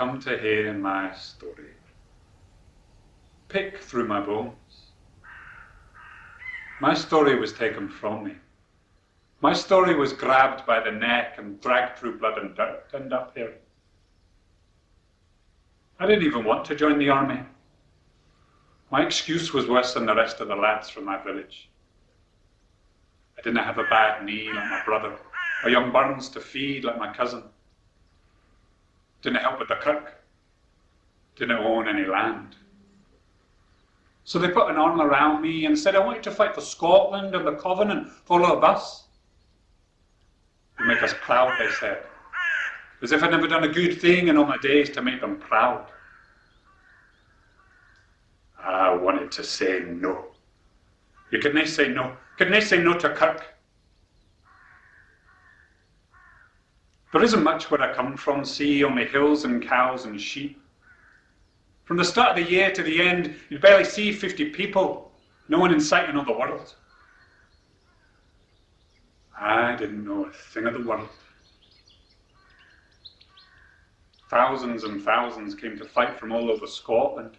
come to hear my story. Pick through my bones. My story was taken from me. My story was grabbed by the neck and dragged through blood and dirt and up here. I didn't even want to join the army. My excuse was worse than the rest of the lads from my village. I didn't have a bad knee like my brother, or young Burns to feed like my cousin. Didn't help with the kirk. Didn't own any land. So they put an arm around me and said I wanted to fight for Scotland and the Covenant, for all of us. To make us proud, they said. As if I'd never done a good thing in all my days to make them proud. I wanted to say no. You couldn't say no. Couldn't say no to Kirk. There isn't much where I come from, see, only hills and cows and sheep. From the start of the year to the end, you'd barely see 50 people, no one in sight in all the world. I didn't know a thing of the world. Thousands and thousands came to fight from all over Scotland.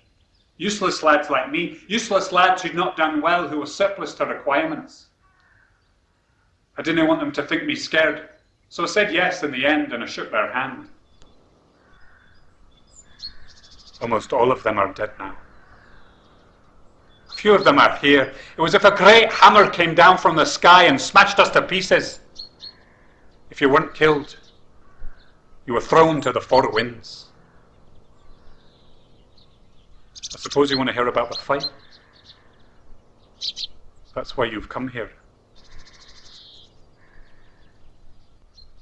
Useless lads like me, useless lads who'd not done well, who were surplus to requirements. I didn't want them to think me scared, so I said yes in the end and I shook their hand. Almost all of them are dead now. A few of them are here. It was as if a great hammer came down from the sky and smashed us to pieces. If you weren't killed, you were thrown to the four winds. I suppose you want to hear about the fight? That's why you've come here.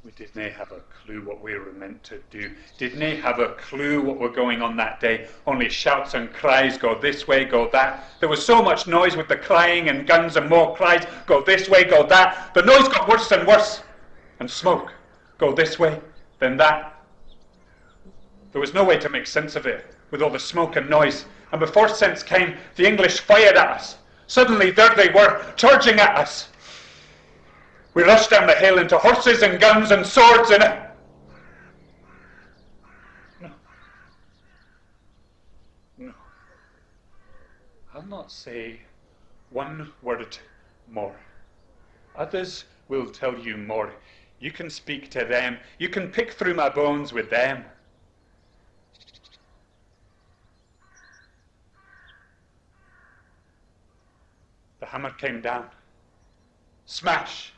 We didn't have a clue what we were meant to do. Didn't have a clue what were going on that day. Only shouts and cries, go this way, go that. There was so much noise with the crying and guns and more cries, go this way, go that. The noise got worse and worse. And smoke, go this way, then that. There was no way to make sense of it with all the smoke and noise. And before sense came, the English fired at us. Suddenly there they were, charging at us. We rushed down the hill into horses and guns and swords and... No. I'll not say one word more. Others will tell you more. You can speak to them. You can pick through my bones with them. The hammer came down. Smash!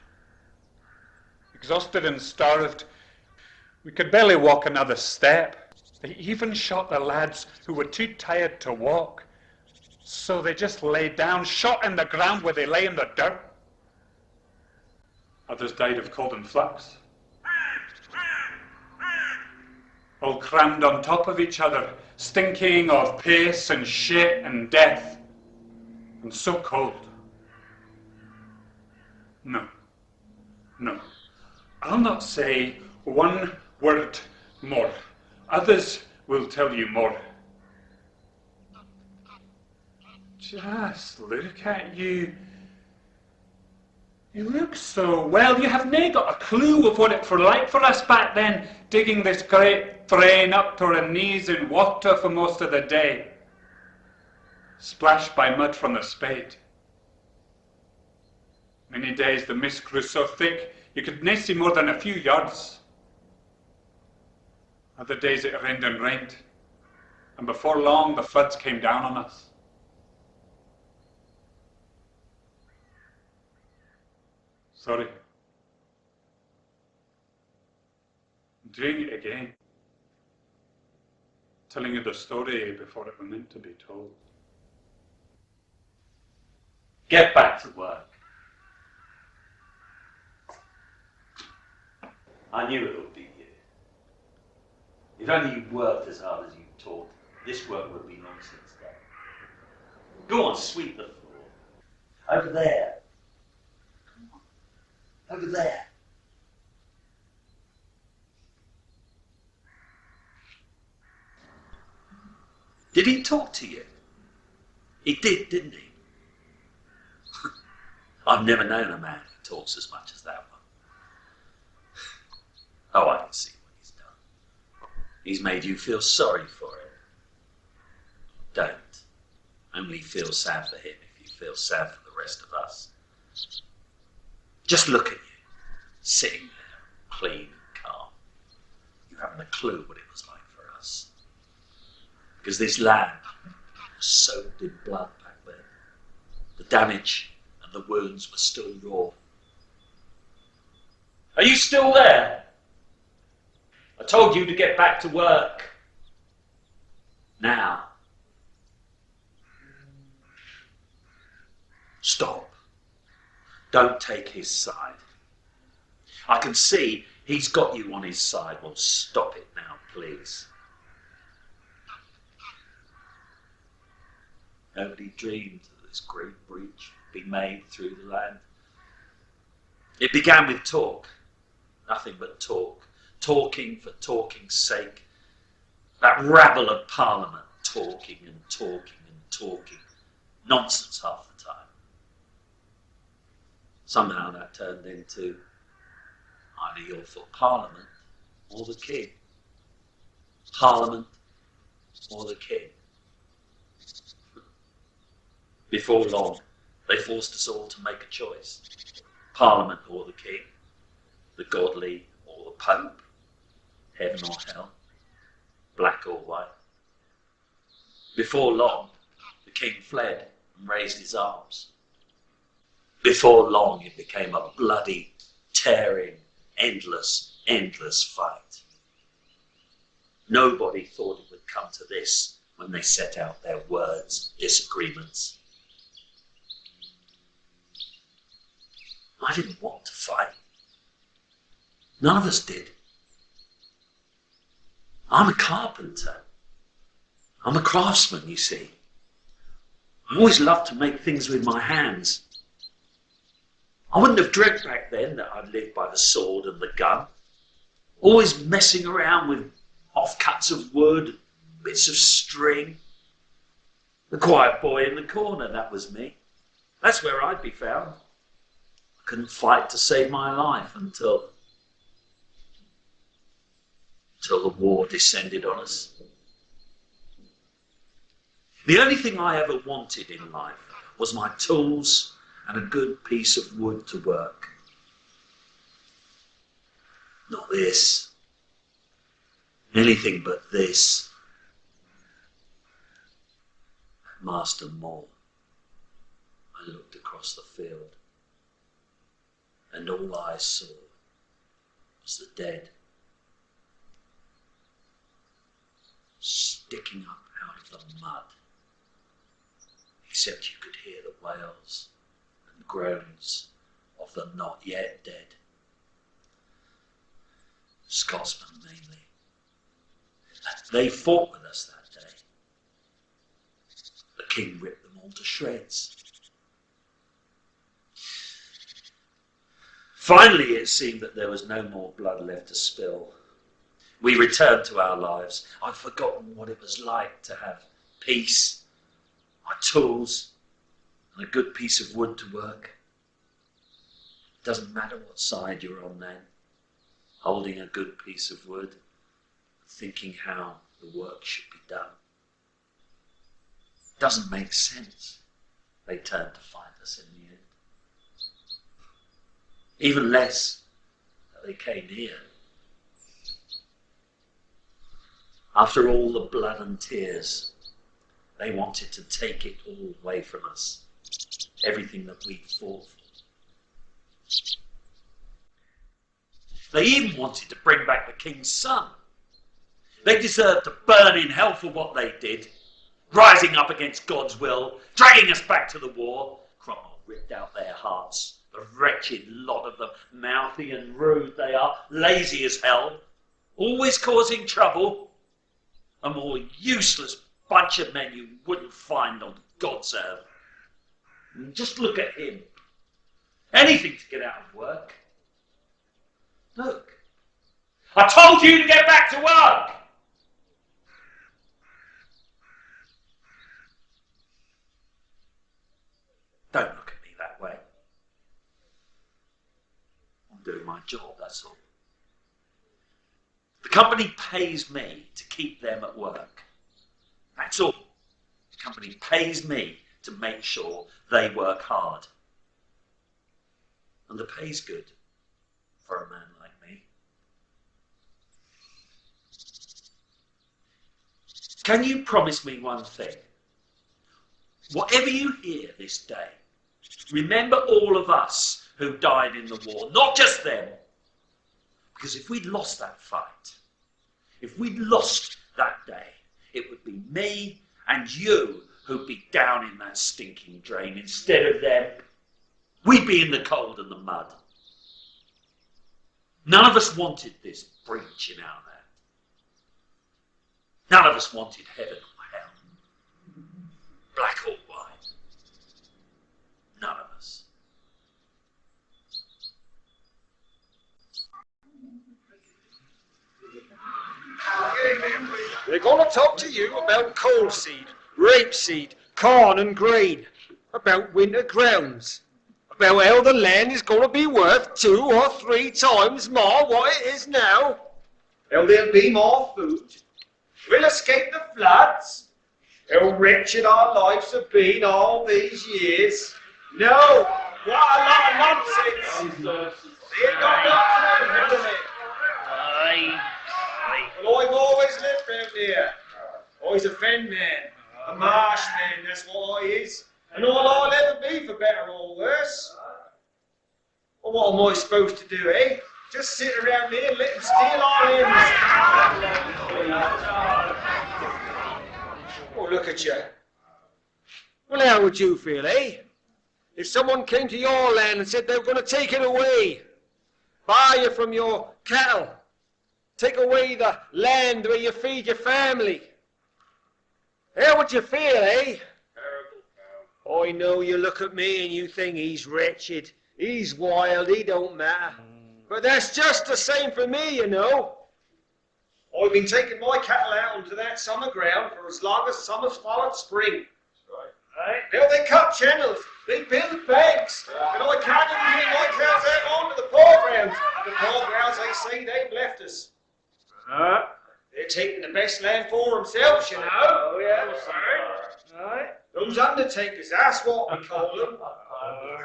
Exhausted and starved, we could barely walk another step. They even shot the lads who were too tired to walk. So they just lay down, shot in the ground where they lay in the dirt. Others died of cold and flux. All crammed on top of each other, stinking of piss and shit and death. And so cold. No. I'll not say one word more. Others will tell you more. Just look at you. You look so well. You have nae got a clue of what it were like for us back then, digging this great drain up to our knees in water for most of the day, splashed by mud from the spade. Many days the mist grew so thick you could nae see more than a few yards. Other days it rained and rained, and before long the floods came down on us. Sorry. I'm doing it again. Telling you the story before it was meant to be told. Get back to work. I knew it would be you. If only you worked as hard as you taught, this work would be long since done. Go on, sweep the floor. Over there. Come on. Over there. Did he talk to you? He did, didn't he? I've never known a man who talks as much as that one. Oh, I can see what he's done. He's made you feel sorry for him. Don't. Only feel sad for him if you feel sad for the rest of us. Just look at you, sitting there, clean and calm. You haven't a clue what it was like for us. Because this land was soaked in blood back then. The damage and the wounds were still raw. Are you still there? I told you to get back to work. Now. Stop. Don't take his side. I can see he's got you on his side. Well, stop it now, please. Nobody dreamed that this great breach would be made through the land. It began with talk. Nothing but talk. Talking for talking's sake. That rabble of Parliament talking and talking and talking. Nonsense half the time. Somehow that turned into either you're for Parliament or the King. Parliament or the King. Before long, they forced us all to make a choice. Parliament or the King. The godly or the Pope. Heaven or hell. Black or white. Before long, the King fled and raised his arms. Before long, it became a bloody, tearing, endless fight. Nobody thought it would come to this when they set out their words, disagreements. I didn't want to fight. None of us did. I'm a carpenter. I'm a craftsman, you see. I always loved to make things with my hands. I wouldn't have dreamt back then that I'd live by the sword and the gun. Always messing around with offcuts of wood, bits of string. The quiet boy in the corner, that was me. That's where I'd be found. I couldn't fight to save my life until the war descended on us. The only thing I ever wanted in life was my tools and a good piece of wood to work. Not this. Anything but this. Master Moore. I looked across the field, and all I saw was the dead sticking up out of the mud, except you could hear the wails and groans of the not yet dead. Scotsmen mainly. They fought with us that day. The King ripped them all to shreds. Finally, it seemed that there was no more blood left to spill. We returned to our lives. I'd forgotten what it was like to have peace, my tools, and a good piece of wood to work. It doesn't matter what side you're on then, holding a good piece of wood, thinking how the work should be done. It doesn't make sense. They turned to find us in the end. Even less that they came here. After all the blood and tears, they wanted to take it all away from us. Everything that we'd fought for. They even wanted to bring back the King's son. They deserved to burn in hell for what they did, rising up against God's will, dragging us back to the war. Cromwell ripped out their hearts. The wretched lot of them, mouthy and rude they are, lazy as hell, always causing trouble. A more useless bunch of men you wouldn't find on God's earth. And just look at him. Anything to get out of work. Look. I told you to get back to work! Don't look at me that way. I'm doing my job, that's all. The company pays me to keep them at work. That's all. The company pays me to make sure they work hard. And the pay's good for a man like me. Can you promise me one thing? Whatever you hear this day, remember all of us who died in the war, not just them. Because if we'd lost that fight, if we'd lost that day, it would be me and you who'd be down in that stinking drain instead of them. We'd be in the cold and the mud. None of us wanted this breach in our land. None of us wanted heaven or hell, black or white. None of us. They're going to talk to you about coal seed, rapeseed, corn and grain, about winter grounds, about how the land is going to be worth 2 or 3 times more what it is now, how there'll be more food, we'll escape the floods, how wretched our lives have been all these years. No, what a lot of nonsense. They ain't got no clue, haven't they? Well, I've always lived round here. I's a fen man, a marsh man, that's what I is. And all I'll ever be, for better or worse. Well, what am I supposed to do, eh? Just sit around here and let them steal our ends. Oh, look at you. Well, how would you feel, eh? If someone came to your land and said they were going to take it away, buy you from your cattle, take away the land where you feed your family. How would you feel, eh? Terrible. I know you look at me and you think he's wretched, he's wild, he don't matter. But that's just the same for me, you know. I've been taking my cattle out onto that summer ground for as long as summer's followed spring. Right. Now they cut channels, they build banks, and I can't even get my cows out onto the poor grounds. The poor grounds, they say, they've left us. They're taking the best land for themselves, you know. Oh, yeah. Right. Those undertakers, that's what we call them.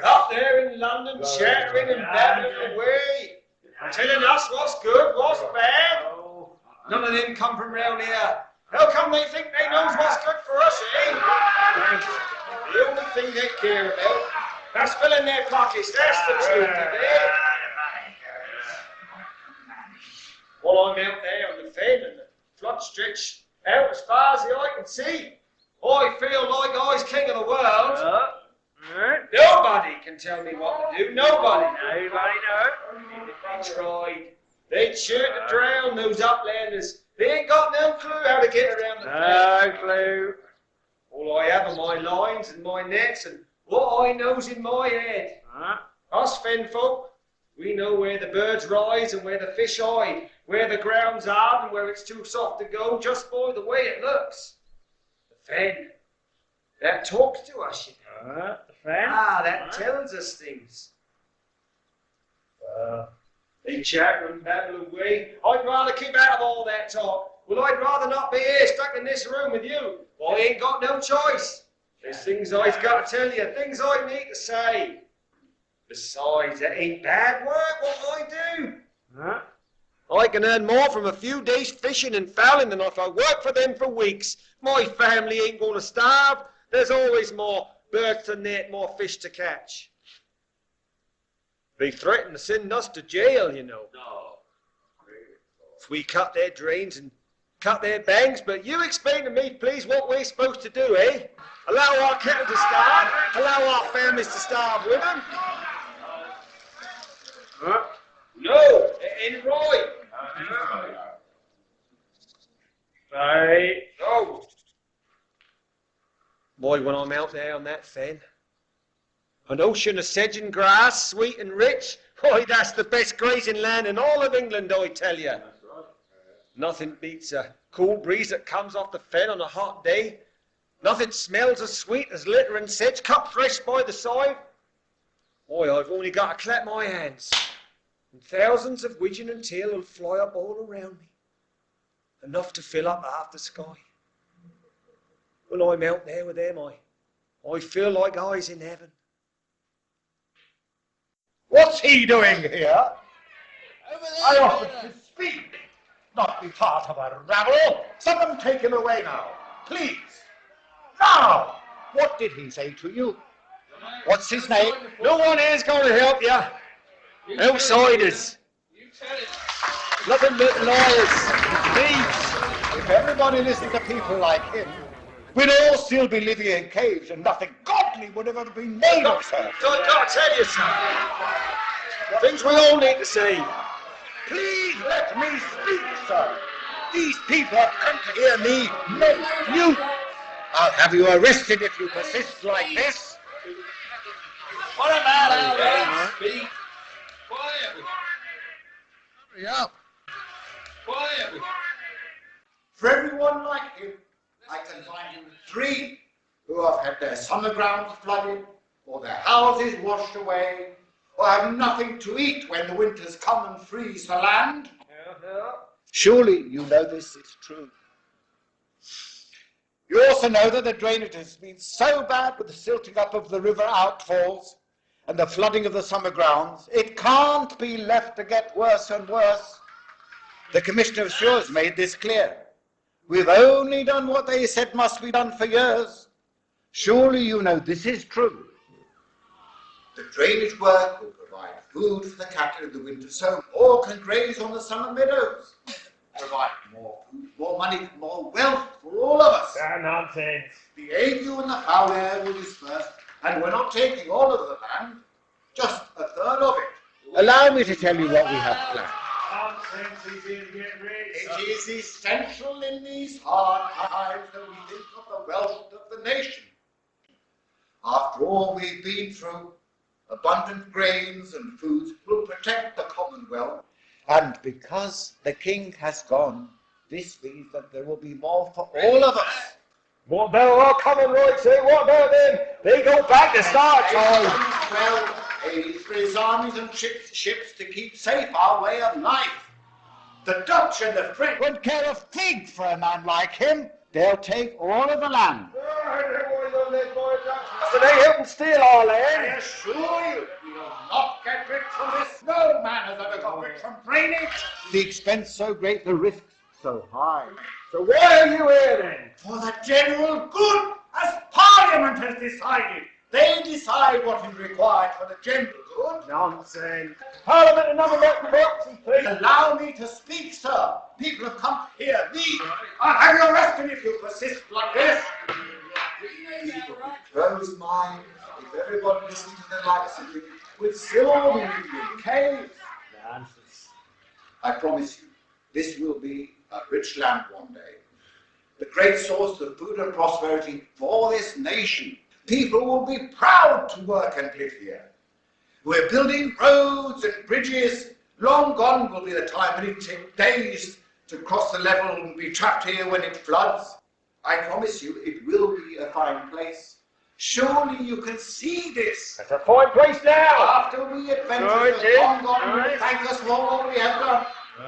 Up there in London, chattering and babbling away, telling us what's good, what's bad. None of them come from round here. How come they think they knows what's good for us, eh? The only thing they care about, that's filling their pockets, that's the truth of it. Well, I'm out there on the fen and the flood stretch out as far as the eye can see. I feel like I's king of the world. Nobody can tell me what to do. Nobody. Nobody knows. If they tried, they'd sure to drown those uplanders. They ain't got no clue how to get around the fen. No clue. All I have are my lines and my nets and what I know's in my head. Us fen folk, we know where the birds rise and where the fish hide, where the ground's hard and where it's too soft to go, just by the way it looks. The fen, that talks to us, you know. The fen? That tells us things. They chatter and babble away. I'd rather keep out of all that talk. Well, I'd rather not be here stuck in this room with you. I ain't got no choice. There's things I've got to tell you, things I need to say. Besides, that ain't bad work what I do. I can earn more from a few days fishing and fowling than if I work for them for weeks. My family ain't going to starve. There's always more birds to net, more fish to catch. They threaten to send us to jail, you know. No. If we cut their drains and cut their banks, but you explain to me, please, what we're supposed to do, eh? Allow our cattle to starve? Allow our families to starve with them? No, it ain't right. Right. No. Boy, when I'm out there on that fen, an ocean of sedge and grass, sweet and rich, boy, that's the best grazing land in all of England, I tell you. Nothing beats a cool breeze that comes off the fen on a hot day. Nothing smells as sweet as litter and sedge cut fresh by the scythe. Boy, I've only got to clap my hands, and thousands of widgeon and teal will fly up all around me. enough to fill up half the sky. When I'm out there with them, I feel like I was in heaven. What's he doing here? I offered to speak, not be part of a rabble. Someone take him away now, please. Now, what did he say to you? What's his name? No one here's going to help you. Outsiders. Nothing but liars, thieves. If everybody listened to people like him, we'd all still be living in caves and nothing godly would ever be made of us. I've got to tell you something. Things we all need to see. Please let me speak, sir. These people have come to hear me, not you. I'll have you arrested if you persist like this. What about our own speak? Quietly. Hurry up. Quietly. For everyone like him, I can find you 3 who have had their summer grounds flooded, or their houses washed away, or have nothing to eat when the winters come and freeze the land. Surely you know this is true. You also know that the drainage has been so bad with the silting up of the river outfalls and the flooding of the summer grounds, it can't be left to get worse and worse. The Commissioner of Sewers made this clear. We've only done what they said must be done for years. Surely you know this is true. The drainage work will provide food for the cattle in the winter, so more can graze on the summer meadows. Provide more food, more money, more wealth for all of us. Nonsense. The ague and the foul air will disperse, and we're not taking all of the land, just a third of it. Allow me to tell you what we have planned. It is essential in these hard times that we think of the wealth of the nation. After all we've been through, abundant grains and foods will protect the Commonwealth. And because the king has gone, this means that there will be more for all of us. What about our common rights, eh? What about them? They go back to start time. Well, pays for his armies and ships to keep safe our way of life. The Dutch and the French wouldn't care a fig for a man like him. They'll take all of the land. So they help and steal our land? I assure you, we will not get rich from this. No man has ever got rich from drainage. The expense so great, the risk so high. So why are you here then? For the general good, as Parliament has decided. They decide what is required for the general good. Nonsense. Parliament and nothing but proxy, please. Allow me to speak, sir. People have come to hear me. I'll have you arrested if you persist like this. People with closed minds, if everybody listened to the likes of you, would still all be living in caves. Nonsense. I promise you, this will be a rich land one day. The great source of food and prosperity for this nation. People will be proud to work and live here. We're building roads and bridges. Long gone will be the time when it takes days to cross the level and be trapped here when it floods. I promise you it will be a fine place. Surely you can see this. It's a fine place now. After we adventurers have long gone, will thank us for all we have done.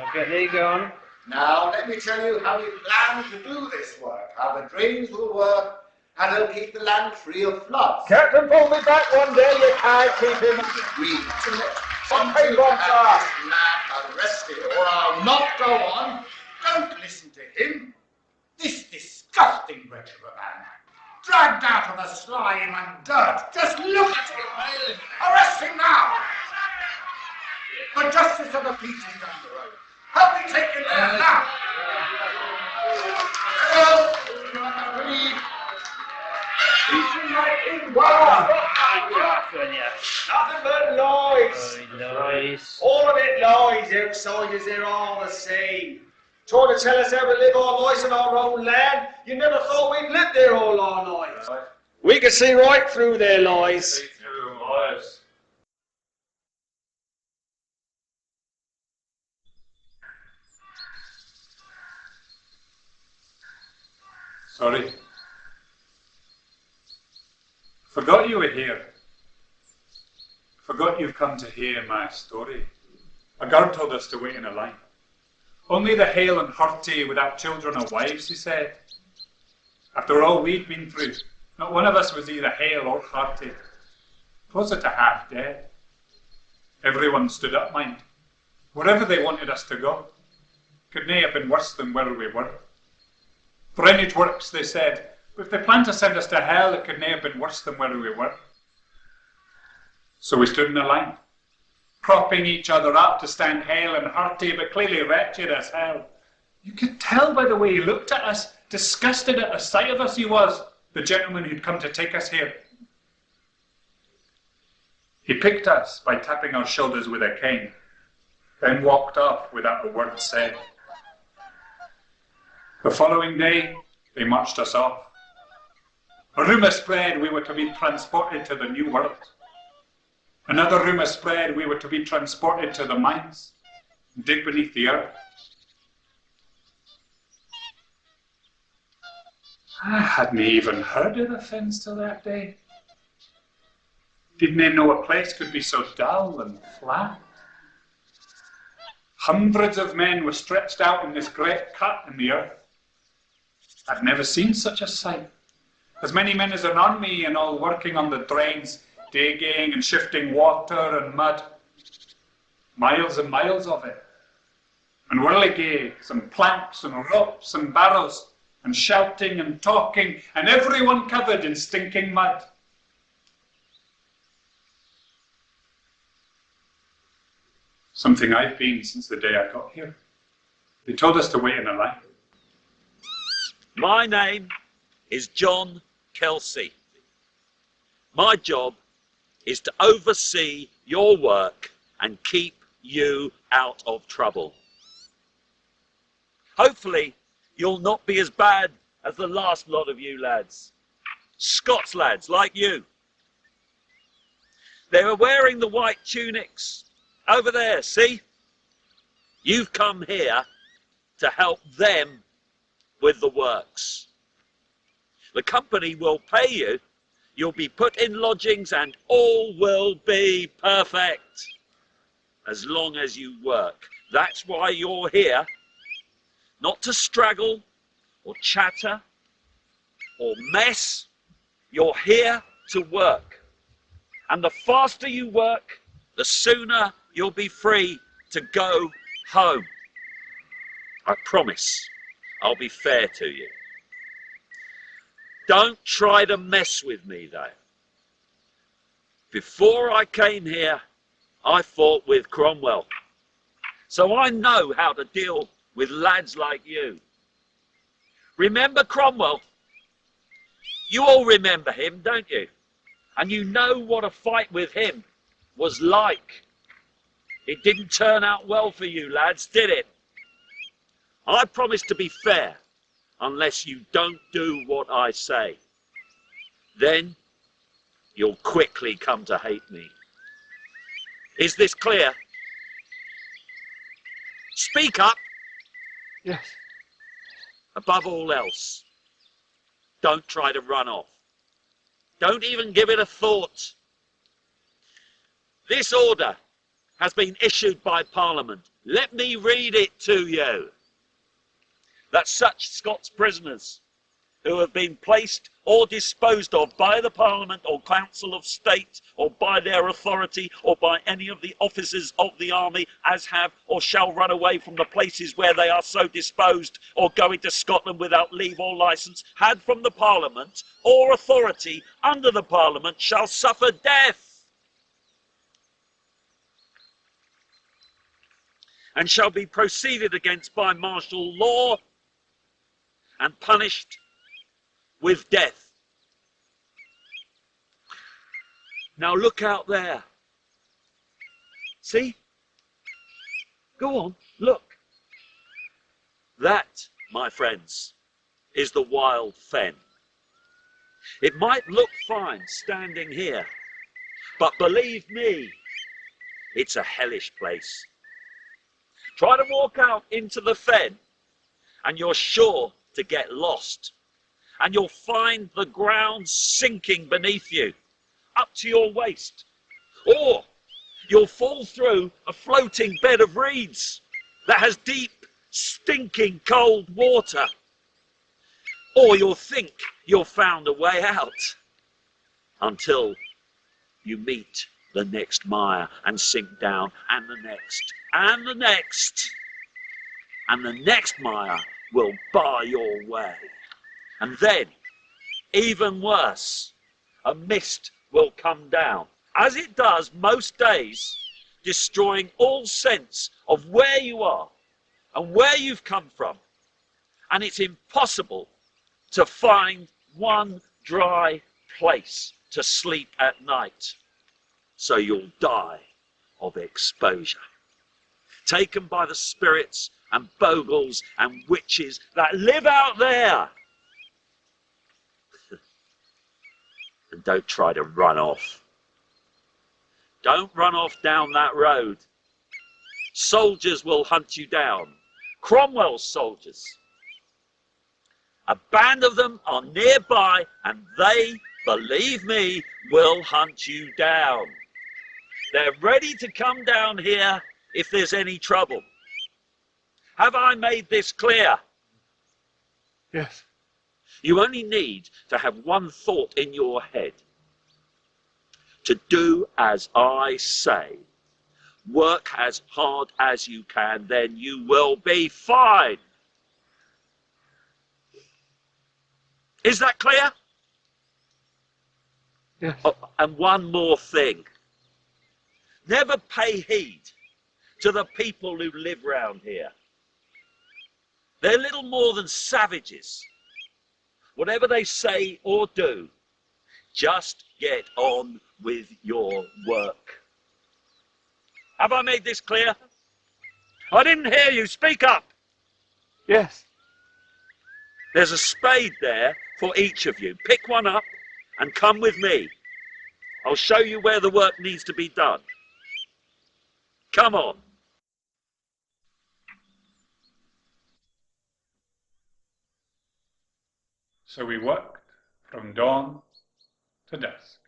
Okay, you going. Now let me tell you how we plan to do this work, how the drains will work, and they'll keep the land free of floods. Captain, pull me back one day, you can't keep him. We need to let something have this man arrested, or I'll not go on. Don't listen to him. This disgusting wretch of a man, dragged out of the slime and dirt. Just look at him. Arrest him now. The justice of the peace is down the road. Help me take him there now. Hello. Please. Nothing but lies. Nice. All of it lies. Outsiders, they're all the same. Trying to tell us how to live our lives on our own land. You never thought we'd live there all our lives. We can see right through their lies. Sorry. Forgot you were here. Forgot you've come to hear my story. A guard told us to wait in a line. Only the hale and hearty without children or wives, he said. After all we'd been through, not one of us was either hale or hearty. Closer to half dead. Everyone stood up, mind. Wherever they wanted us to go. Could nae have been worse than where we were. Drainage works, they said, but if they planned to send us to hell, it could nae have been worse than where we were. So we stood in a line, propping each other up to stand hale and hearty, but clearly wretched as hell. You could tell by the way he looked at us, disgusted at the sight of us he was, the gentleman who'd come to take us here. He picked us by tapping our shoulders with a cane, then walked off without a word said. The following day, they marched us off. A rumour spread we were to be transported to the New World. Another rumour spread we were to be transported to the mines, and dig beneath the earth. I hadn't even heard of the Fens till that day. Didn't know a place could be so dull and flat. Hundreds of men were stretched out in this great cut in the earth. I'd never seen such a sight. As many men as are on me and all working on the drains, digging and shifting water and mud. Miles and miles of it. And whirligigs and planks and ropes and barrows and shouting and talking and everyone covered in stinking mud. Something I've been since the day I got here. They told us to wait in a line. My name is John Kelsey. My job is to oversee your work and keep you out of trouble. Hopefully, you'll not be as bad as the last lot of you lads. Scots lads like you. They were wearing the white tunics. Over there, see? You've come here to help them with the works. The company will pay you. You'll be put in lodgings and all will be perfect. As long as you work. That's why you're here. Not to straggle or chatter or mess. You're here to work. And the faster you work, the sooner you'll be free to go home. I promise I'll be fair to you. Don't try to mess with me though. Before I came here, I fought with Cromwell. So I know how to deal with lads like you. Remember Cromwell? You all remember him, don't you? And you know what a fight with him was like. It didn't turn out well for you lads, did it? I promise to be fair, unless you don't do what I say. Then you'll quickly come to hate me. Is this clear? Speak up. Yes. Above all else, don't try to run off. Don't even give it a thought. This order has been issued by Parliament. Let me read it to you. That such Scots prisoners who have been placed or disposed of by the Parliament or Council of State or by their authority or by any of the officers of the army as have or shall run away from the places where they are so disposed or go into Scotland without leave or licence had from the Parliament or authority under the Parliament shall suffer death and shall be proceeded against by martial law and punished with death. Now look out there. See? Go on, look. That, my friends, is the wild fen. It might look fine standing here, but believe me, it's a hellish place. Try to walk out into the fen and you're sure to get lost. And you'll find the ground sinking beneath you, up to your waist. Or you'll fall through a floating bed of reeds that has deep, stinking cold water. Or you'll think you've found a way out until you meet the next mire and sink down, and the next, and the next. And the next mire will bar your way. And then, even worse, a mist will come down, as it does most days, destroying all sense of where you are and where you've come from. And it's impossible to find one dry place to sleep at night. So you'll die of exposure, taken by the spirits and bogles and witches that live out there. And don't try to run off. Don't run off down that road. Soldiers will hunt you down. Cromwell's soldiers. A band of them are nearby, and they, believe me, will hunt you down. They're ready to come down here if there's any trouble. Have I made this clear? Yes. You only need to have one thought in your head. To do as I say. Work as hard as you can, then you will be fine. Is that clear? Yes. Oh, and one more thing. Never pay heed to the people who live round here. They're little more than savages. Whatever they say or do, just get on with your work. Have I made this clear? I didn't hear you. Speak up. Yes. There's a spade there for each of you. Pick one up and come with me. I'll show you where the work needs to be done. Come on. So we worked from dawn to dusk.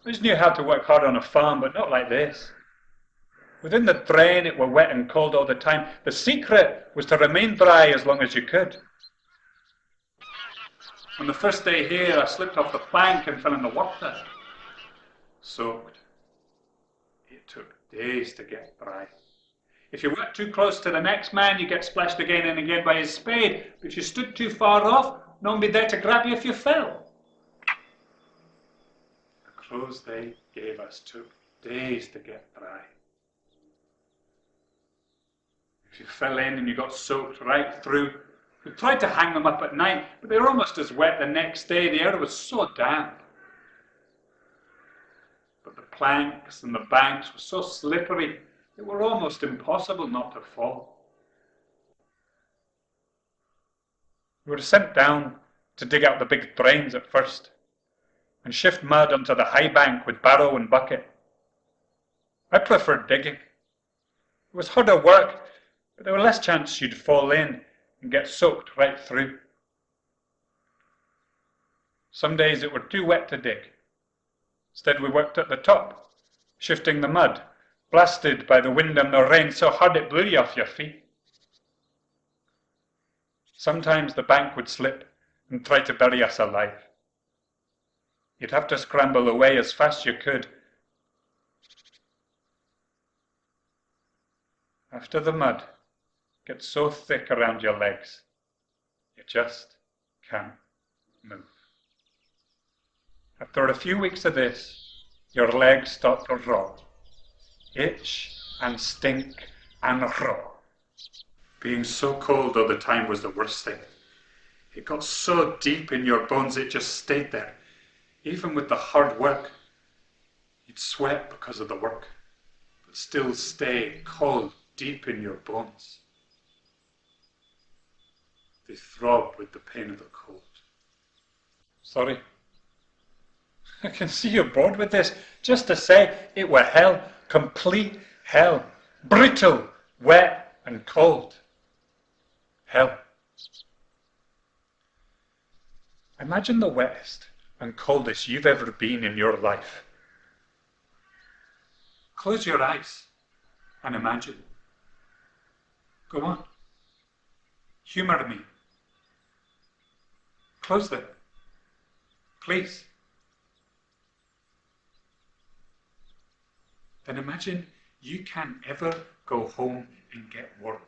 We just knew how to work hard on a farm, but not like this. Within the drain, it were wet and cold all the time. The secret was to remain dry as long as you could. On the first day here, I slipped off the plank and fell in the water. Soaked. It took days to get dry. If you worked too close to the next man, you get splashed again and again by his spade. But if you stood too far off, no one would be there to grab you if you fell. The clothes they gave us took days to get dry. If you fell in and you got soaked right through, we tried to hang them up at night, but they were almost as wet the next day. The air was so damp. But the planks and the banks were so slippery, it were almost impossible not to fall. We were sent down to dig out the big drains at first and shift mud onto the high bank with barrow and bucket. I preferred digging. It was harder work, but there was less chance you'd fall in and get soaked right through. Some days it were too wet to dig. Instead we worked at the top, shifting the mud, blasted by the wind and the rain so hard it blew you off your feet. Sometimes the bank would slip and try to bury us alive. You'd have to scramble away as fast as you could. After the mud gets so thick around your legs, you just can't move. After a few weeks of this, your legs start to rot, itch and stink and raw. Being so cold all the time was the worst thing. It got so deep in your bones it just stayed there. Even with the hard work, you'd sweat because of the work, but still stay cold deep in your bones. They throb with the pain of the cold. Sorry. I can see you're bored with this. Just to say, it were hell, complete hell. Brutal, wet and cold. Hell. Imagine the wettest and coldest you've ever been in your life. Close your eyes and imagine. Go on. Humour me. Close them. Please. Then imagine you can't ever go home and get warm.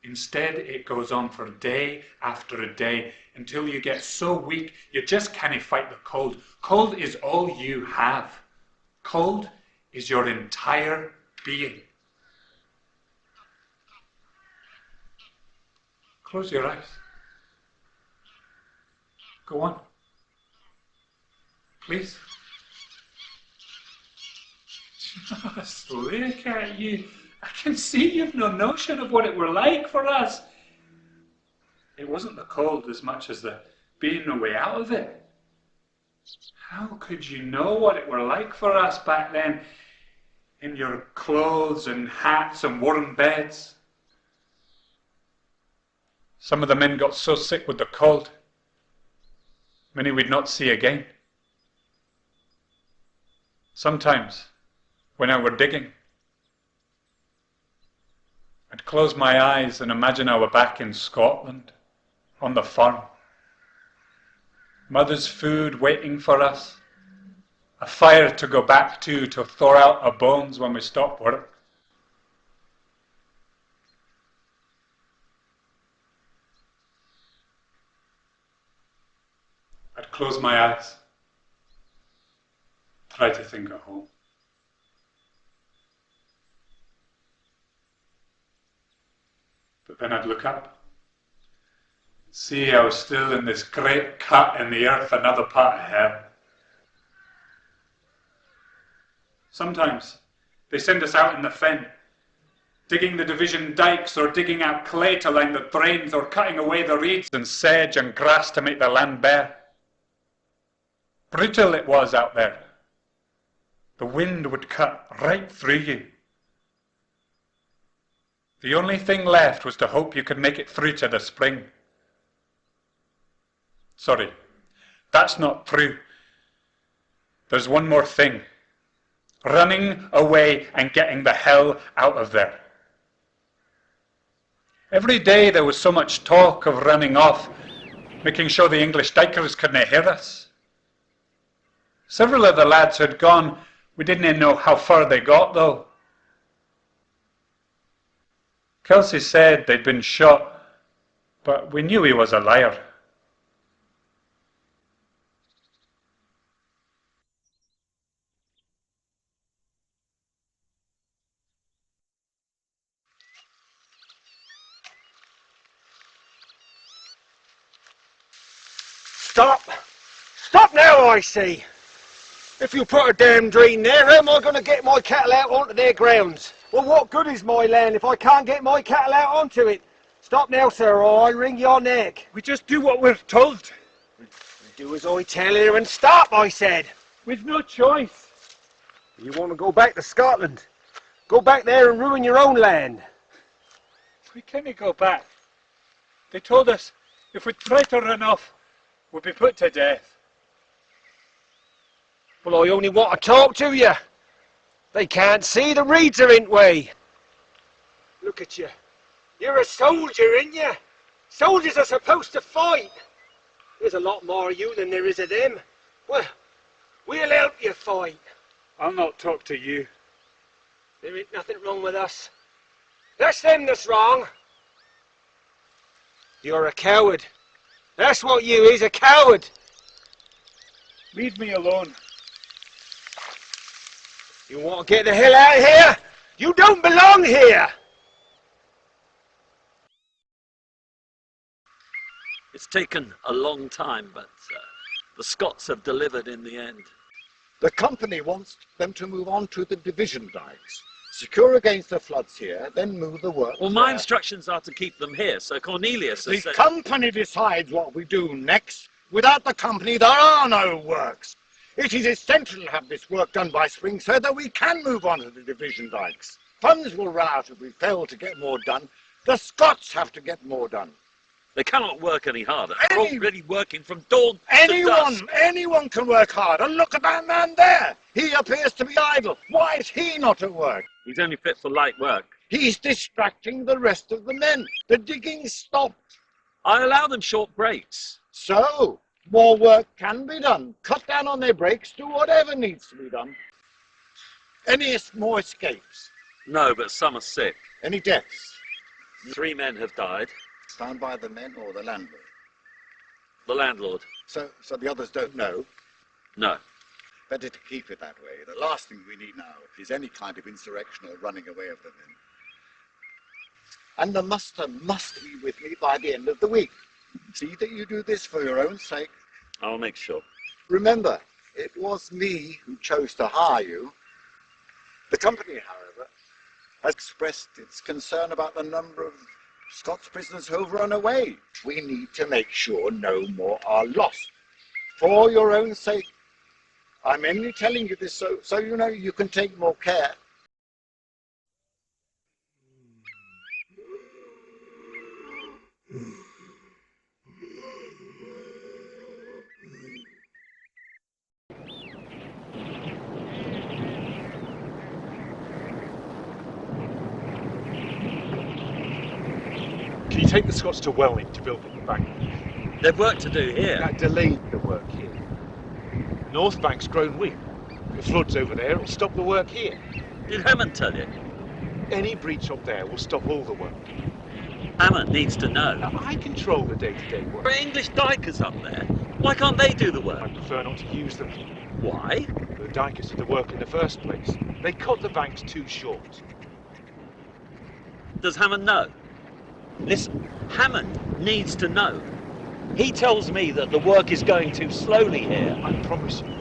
Instead, it goes on for day after a day until you get so weak you just can't fight the cold. Cold is all you have. Cold is your entire being. Close your eyes. Go on. Please. Just look at you. I can see you've no notion of what it were like for us. It wasn't the cold as much as the being no way out of it. How could you know what it were like for us back then, in your clothes and hats and warm beds? Some of the men got so sick with the cold, many we'd not see again. Sometimes, when I were digging, I'd close my eyes and imagine I were back in Scotland, on the farm. Mother's food waiting for us, a fire to go back to thaw out our bones when we stop work. I'd close my eyes, try to think of home. But then I'd look up, see I was still in this great cut in the earth, another part of hell. Sometimes they send us out in the fen, digging the division dikes or digging out clay to line the drains or cutting away the reeds and sedge and grass to make the land bare. Brutal it was out there. The wind would cut right through you. The only thing left was to hope you could make it through to the spring. Sorry, that's not true. There's one more thing. Running away and getting the hell out of there. Every day there was so much talk of running off, making sure the English dikers couldn't hear us. Several of the lads had gone. We didn't know how far they got, though. Kelsey said they'd been shot, but we knew he was a liar. Stop! Stop now, I say! If you put a damn drain there, how am I going to get my cattle out onto their grounds? Well, what good is my land if I can't get my cattle out onto it? Stop now, sir, or I wring your neck. We just do what we're told. Do as I tell you and stop, I said. We've no choice. You want to go back to Scotland? Go back there and ruin your own land. We can't go back. They told us if we try to run off, we'll be put to death. Well, I only want to talk to you. They can't see the reeds are in way. Look at you. You're a soldier, ain't you? Soldiers are supposed to fight. There's a lot more of you than there is of them. Well, we'll help you fight. I'll not talk to you. There ain't nothing wrong with us. That's them that's wrong. You're a coward. That's what you is, a coward. Leave me alone. You want to get the hell out of here? You don't belong here. It's taken a long time, but the Scots have delivered in the end. The company wants them to move on to the division dikes. Secure against the floods here, then move the work. Well, my there. instructions are to keep them here, so Cornelius The has said... company decides what we do next. Without the company, there are no works. It is essential to have this work done by spring so that we can move on to the division dikes. Funds will run out if we fail to get more done. The Scots have to get more done. They cannot work any harder. They're already working from dawn to dusk. Anyone can work hard. And look at that man there. He appears to be idle. Why is he not at work? He's only fit for light work. He's distracting the rest of the men. The digging's stopped. I allow them short breaks. So, more work can be done. Cut down on their breaks, do whatever needs to be done. Any more escapes? No, but some are sick. Any deaths? 3 men have died. Found by the men or the landlord? The landlord. So the others don't know? No. Better to keep it that way. The last thing we need now is any kind of insurrection or running away of the men. And the muster must be with me by the end of the week. See that you do this for your own sake. I'll make sure. Remember, it was me who chose to hire you. The company, however, has expressed its concern about the number of Scots prisoners who've run away. We need to make sure no more are lost. For your own sake. I'm only telling you this so you know you can take more care. Can you take the Scots to Welling to build up the bank? They've work to do here. That delayed the work here. The North Bank's grown weak. The floods over there will stop the work here. Did Hammond tell you? Any breach up there will stop all the work. Hammond needs to know. Now, I control the day-to-day There are work. English dikers up there. Why can't they do the I work? prefer not to use them. Why? The dikers did the work in the first place. They cut the banks too short. Does Hammond know? Listen, Hammond needs to know. He tells me that the work is going too slowly here. I promise you,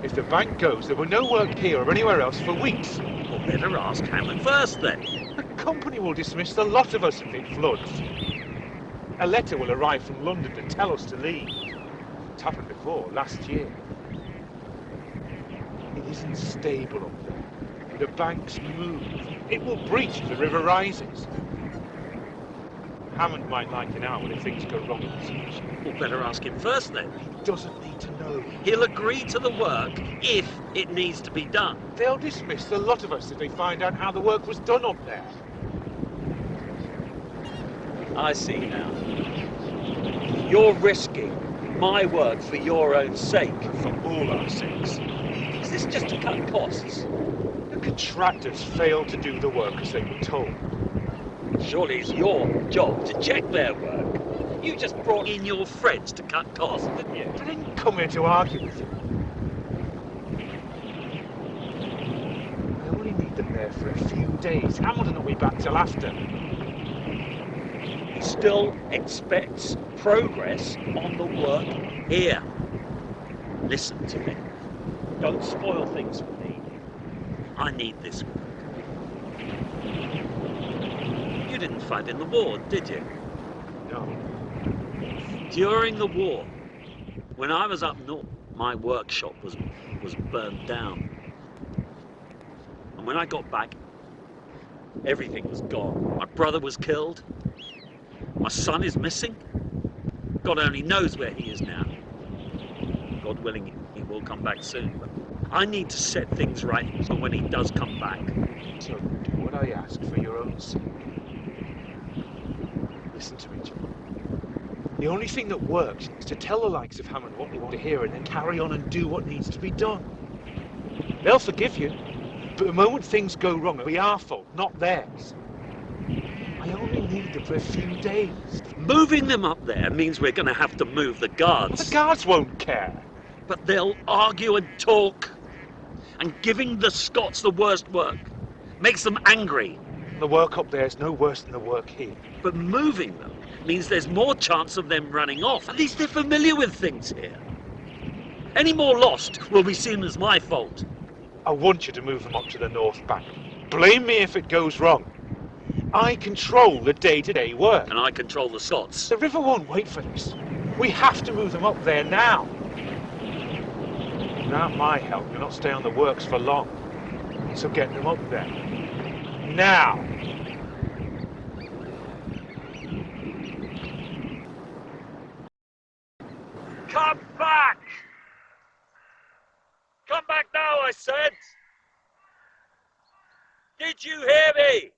if the bank goes, there will no work here or anywhere else for weeks. Well, better ask Hammond first then. The company will dismiss the lot of us if it floods. A letter will arrive from London to tell us to leave. It's happened before, last year. It isn't stable up there. The banks move. It will breach if the river rises. Hammond might like an hour if things go wrong in the siege. Well, better ask him first then. He doesn't need to know. He'll agree to the work if it needs to be done. They'll dismiss the lot of us if they find out how the work was done up there. I see now. You're risking my work for your own sake. For all our sakes. Is this just to cut costs? The contractors failed to do the work as they were told. Surely it's your job to check their work. You just brought in your friends to cut costs, didn't you? I didn't come here to argue with you. I only need them there for a few days. Hammond will not be back till after. He still expects progress on the work here. Listen to me. Don't spoil things for me. I need this work. You didn't fight in the war, did you? No. During the war, when I was up north, my workshop was burned down. And when I got back, everything was gone. My brother was killed. My son is missing. God only knows where he is now. God willing, he will come back soon. But I need to set things right so when he does come back. So do what I ask for your own sake. Listen to me, John. The only thing that works is to tell the likes of Hammond what they want to hear and then carry on and do what needs to be done. They'll forgive you, but the moment things go wrong, it'll be our fault, not theirs. I only need them for a few days. Moving them up there means we're going to have to move the guards. The guards won't care. But they'll argue and talk. And giving the Scots the worst work makes them angry. The work up there is no worse than the work here. But moving them means there's more chance of them running off. At least they're familiar with things here. Any more lost will be seen as my fault. I want you to move them up to the North Bank. Blame me if it goes wrong. I control the day-to-day work. And I control the Scots. The river won't wait for this. We have to move them up there now. Without my help, you'll not stay on the works for long. So get them up there. Now. Come back! Come back now, I said! Did you hear me?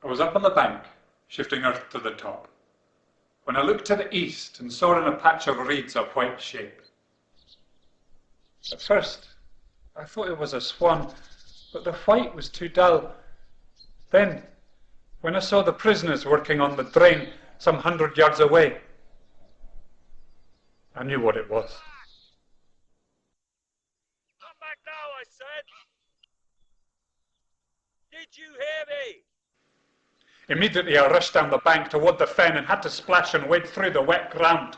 I was up on the bank, shifting earth to the top, when I looked to the east and saw in a patch of reeds a white shape. At first, I thought it was a swan, but the white was too dull. Then, when I saw the prisoners working on the drain some 100 yards away, I knew what it was. Come back now, I said. Did you hear me? Immediately I rushed down the bank toward the fen and had to splash and wade through the wet ground.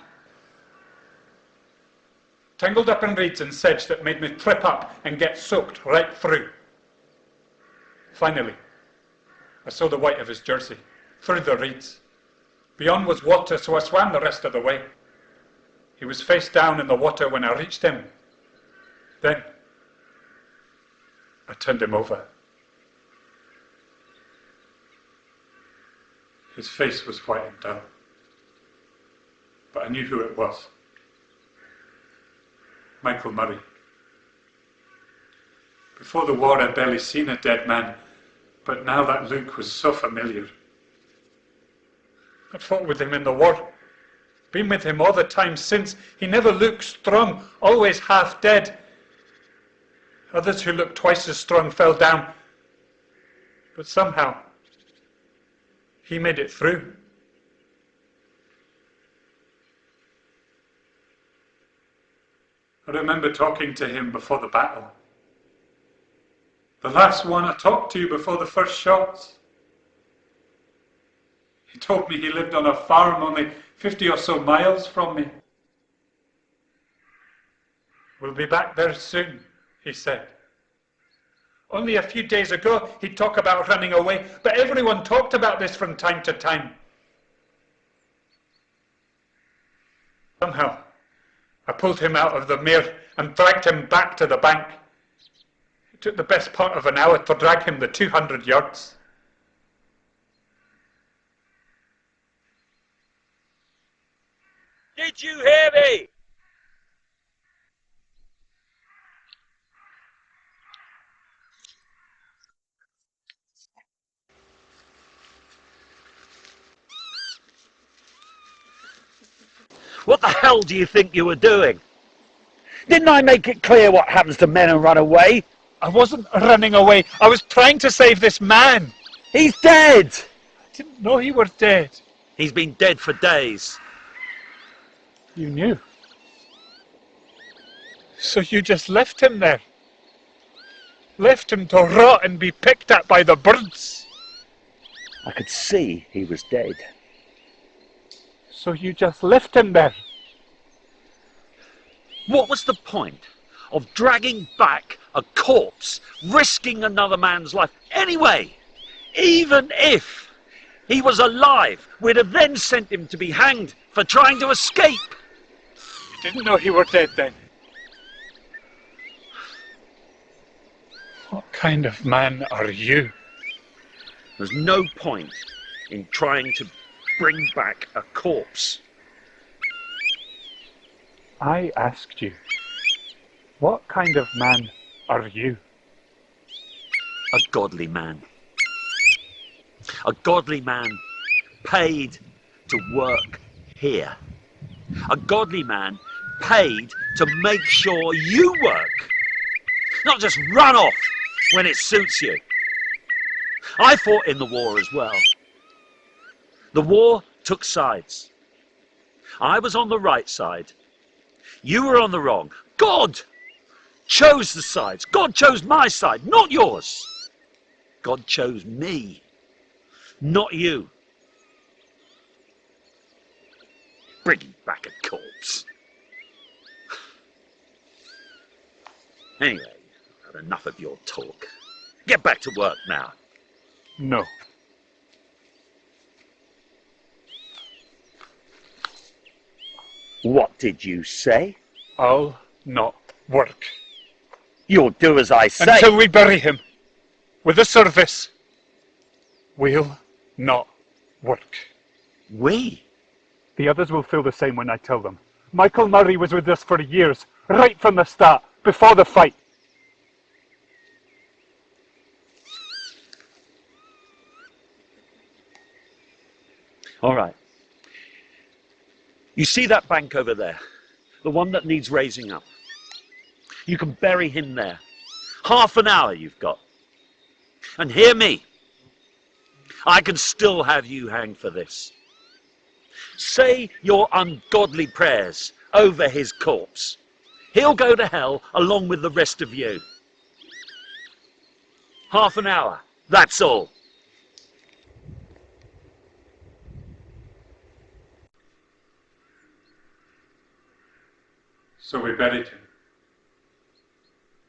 Tangled up in reeds and sedge that made me trip up and get soaked right through. Finally, I saw the white of his jersey, through the reeds. Beyond was water, so I swam the rest of the way. He was face down in the water when I reached him. Then, I turned him over. His face was white and dull, but I knew who it was. Michael Murray. Before the war, I'd barely seen a dead man, but now that look was so familiar. I'd fought with him in the war, been with him all the time since. He never looked strong, always half dead. Others who looked twice as strong fell down, but somehow he made it through. I remember talking to him before the battle. The last one I talked to before the first shots. He told me he lived on a farm only 50 or so miles from me. We'll be back there soon, he said. Only a few days ago he'd talk about running away, but everyone talked about this from time to time. Somehow, I pulled him out of the mere and dragged him back to the bank. It took the best part of an hour to drag him the 200 yards. Did you hear me? What the hell do you think you were doing? Didn't I make it clear what happens to men who run away? I wasn't running away. I was trying to save this man. He's dead! I didn't know he was dead. He's been dead for days. You knew. So you just left him there? Left him to rot and be picked at by the birds? I could see he was dead. So you just left him there? What was the point of dragging back a corpse, risking another man's life? Anyway, even if he was alive, we'd have then sent him to be hanged for trying to escape. You didn't know he were dead then? What kind of man are you? There's no point in trying to bring back a corpse. I asked you, what kind of man are you? A godly man. A godly man paid to work here. A godly man paid to make sure you work. Not just run off when it suits you. I fought in the war as well. The war took sides. I was on the right side. You were on the wrong. God chose the sides. God chose my side, not yours. God chose me, not you. Bringing back a corpse. Anyway, I've had enough of your talk. Get back to work now. No. What did you say? I'll not work. You'll do as I say. Until we bury him. With the service. We'll not work. We? The others will feel the same when I tell them. Michael Murray was with us for years, right from the start, before the fight. All right. You see that bank over there? The one that needs raising up. You can bury him there. Half an hour you've got. And hear me. I can still have you hanged for this. Say your ungodly prayers over his corpse. He'll go to hell along with the rest of you. Half an hour, that's all. So we buried him.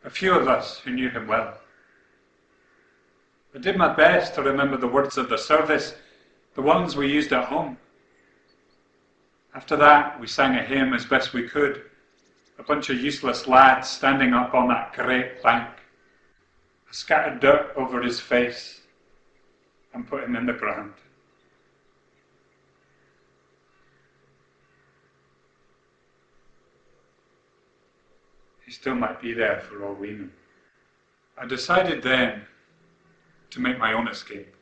A few of us who knew him well. I did my best to remember the words of the service, the ones we used at home. After that, we sang a hymn as best we could, a bunch of useless lads standing up on that great bank. I scattered dirt over his face and put him in the ground. He still might be there for all we know. I decided then to make my own escape.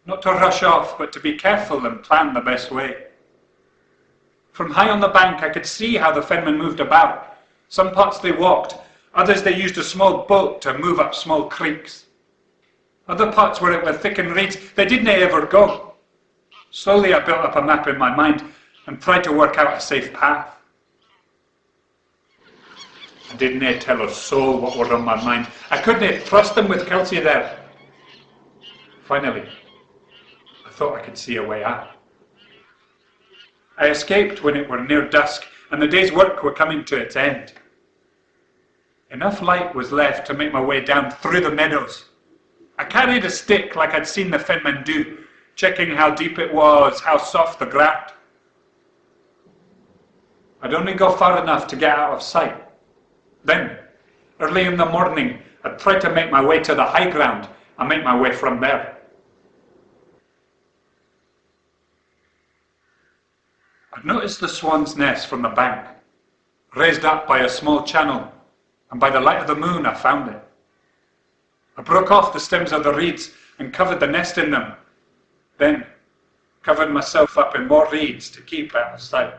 Not to rush off, but to be careful and plan the best way. From high on the bank I could see how the fenmen moved about. Some parts they walked, others they used a small boat to move up small creeks. Other parts where it were thick in reeds, they didn't ever go. Slowly I built up a map in my mind and tried to work out a safe path. I didn't tell a soul what were on my mind. I couldn't trust them with Kelsey there. Finally, I thought I could see a way out. I escaped when it were near dusk and the day's work were coming to its end. Enough light was left to make my way down through the meadows. I carried a stick like I'd seen the fenmen do, checking how deep it was, how soft the ground. I'd only go far enough to get out of sight. Then, early in the morning, I'd try to make my way to the high ground and make my way from there. I'd noticed the swan's nest from the bank, raised up by a small channel, and by the light of the moon I found it. I broke off the stems of the reeds and covered the nest in them, then covered myself up in more reeds to keep out of sight.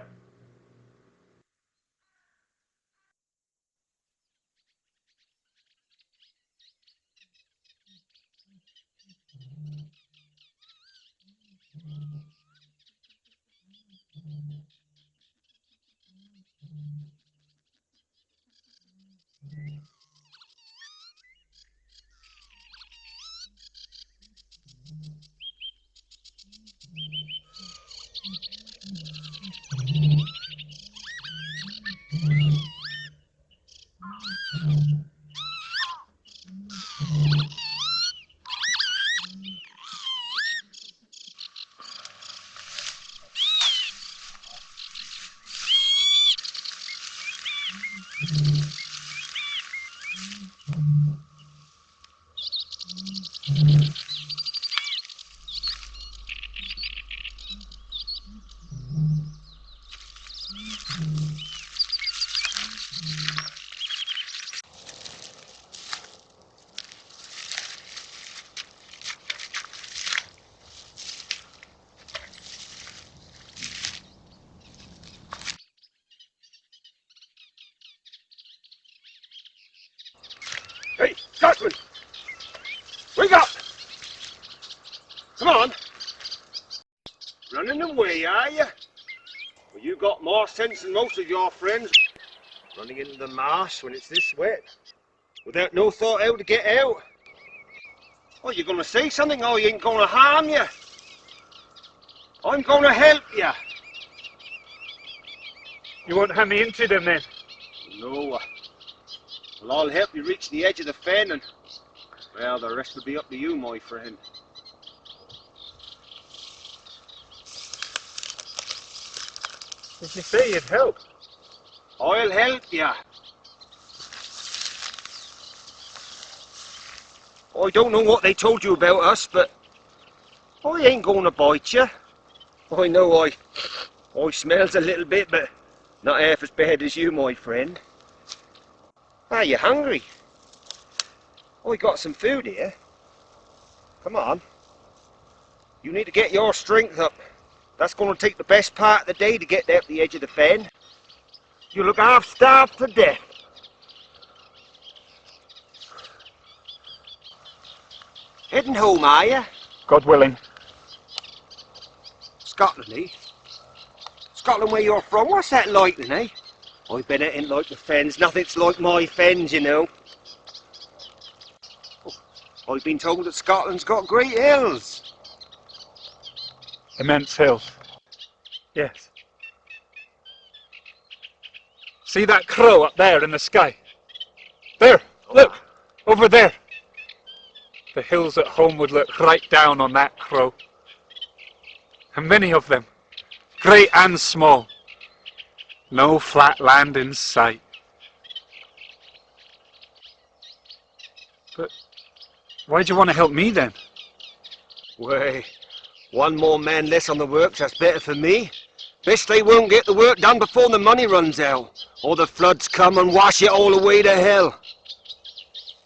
Hey, Scotsman! Wake up! Come on! Running away, are you? Well, you got more sense than most of your friends. Running into the marsh when it's this wet, without no thought how to get out. Oh, you gonna say something or you ain't gonna harm you? I'm gonna help you. You won't hand me into them then? No. Well, I'll help you reach the edge of the fen and, well, the rest will be up to you, my friend. Did you say you'd help? I'll help you. I don't know what they told you about us, but I ain't gonna bite you. I know I smells a little bit, but not half as bad as you, my friend. Are you hungry? I got some food here. Come on. You need to get your strength up. That's going to take the best part of the day to get there to the edge of the fen. You look half starved to death. Heading home, are you? God willing. Scotland, eh? Scotland, where you're from? What's that like then, eh? I bet it ain't like the Fens. Nothing's like my Fens, you know. Oh, I've been told that Scotland's got great hills. Immense hills. Yes. See that crow up there in the sky? There, look, over there. The hills at home would look right down on that crow. And many of them, great and small. No flat land in sight. But why do you want to help me then? Way, one more man less on the works, that's better for me. Best they won't get the work done before the money runs out, or the floods come and wash it all away to hell.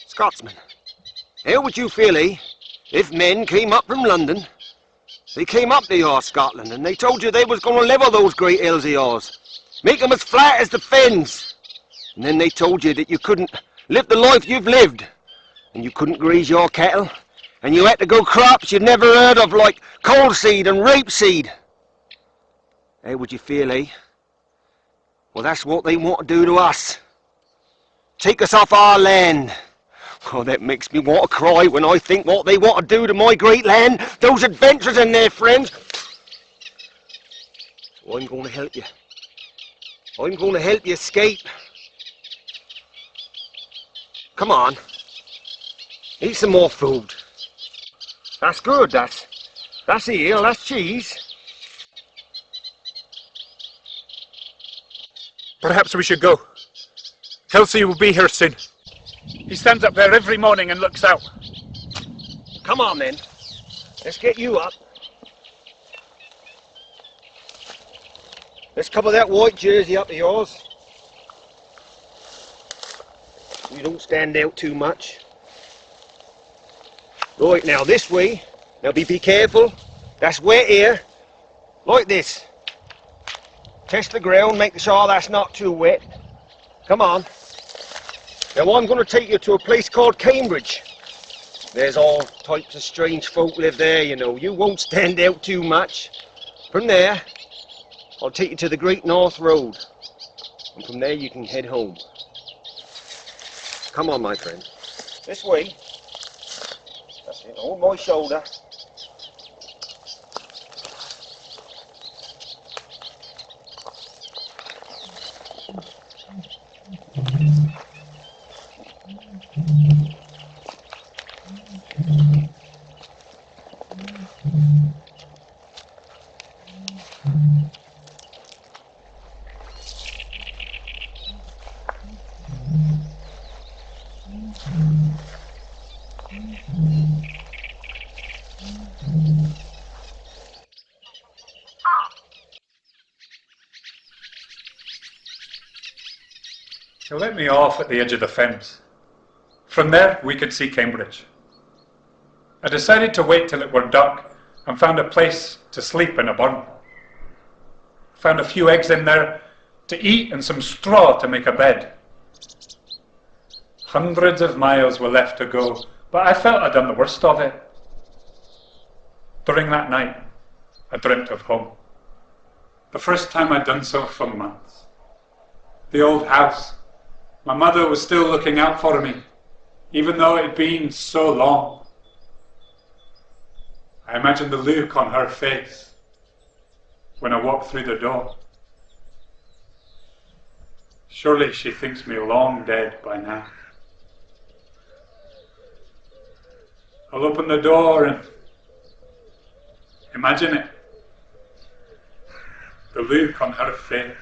Scotsman, how would you feel, eh, if men came up from London, they came up to your Scotland, and they told you they was going to level those great hills of yours, make them as flat as the Fens, and then they told you that you couldn't live the life you've lived, and you couldn't graze your cattle, and you had to go crops you'd never heard of, like coal seed and rapeseed. How would you feel, eh? Well, that's what they want to do to us. Take us off our land. Oh, that makes me want to cry when I think what they want to do to my great land, those adventurers and their friends. So I'm going to help you. I'm going to help you escape. Come on. Eat some more food. That's good, that's eel, that's cheese. Perhaps we should go. Kelsey will be here soon. He stands up there every morning and looks out. Come on then. Let's get you up. Let's cover that white jersey up of yours. You don't stand out too much. Right, now this way. Now be careful. That's wet here. Like this. Test the ground, make sure that's not too wet. Come on. Now I'm going to take you to a place called Cambridge. There's all types of strange folk live there, you know. You won't stand out too much. From there, I'll take you to the Great North Road. And from there you can head home. Come on, my friend. This way. That's it. Hold my shoulder. He let me off at the edge of the fens. From there, we could see Cambridge. I decided to wait till it were dark and found a place to sleep in a barn. Found a few eggs in there to eat and some straw to make a bed. Hundreds of miles were left to go, but I felt I'd done the worst of it. During that night, I dreamt of home. The first time I'd done so for months. The old house. My mother was still looking out for me, even though it had been so long. I imagined the look on her face when I walked through the door. Surely she thinks me long dead by now. I'll open the door and imagine it. The look on her face.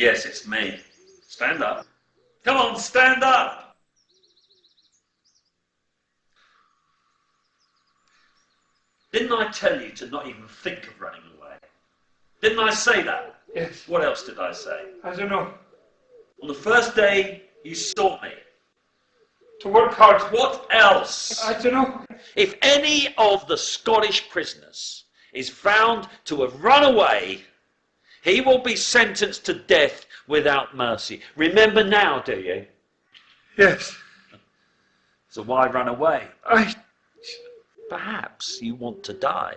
Yes, it's me. Stand up. Come on, stand up! Didn't I tell you to not even think of running away? Didn't I say that? Yes. What else did I say? I don't know. On the first day you saw me. To work hard. What else? I don't know. If any of the Scottish prisoners is found to have run away, he will be sentenced to death without mercy. Remember now, do you? Yes. So why run away? Perhaps you want to die.